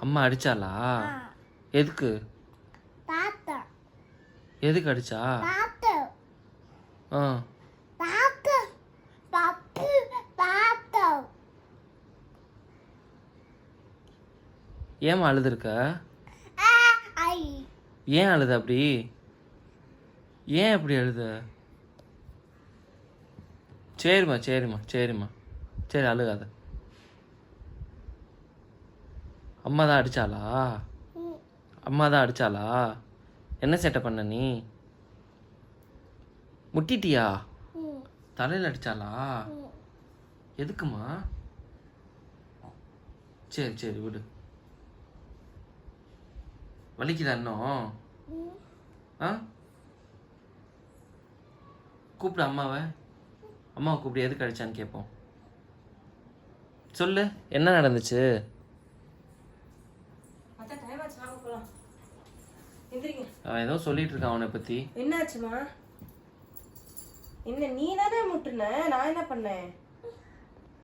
அம்மா அடிச்சாளா? எதுக்கு எதுக்கு அடிச்சா? ஏமா அழுதுருக்க? ஏன் அழுத அப்படி? ஏன் அப்படி அழுத? சரிம்மா சரிம்மா சரிம்மா சரி, அழுகாத. அம்மா தான் அடிச்சாளா? அம்மா தான் அடிச்சாளா? என்ன சேட்டை பண்ண நீ? முட்டிட்டியா? தலையில் அடிச்சாளா? எதுக்குமா? சரி சரி விடு. வலிக்குதா இன்னும்? கூப்பிடு அம்மாவை. அம்மாவை கூப்பிடு, எதுக்கு அடிச்சான்னு கேட்போம். சொல்லு, என்ன நடந்துச்சு? அவன் ஏதோ சொல்லிட்டு இருக்கான் அவனை பத்தி. என்னாச்சுமா? என்ன நீ தானே முட்டுன, நான் என்ன பண்ணேன்?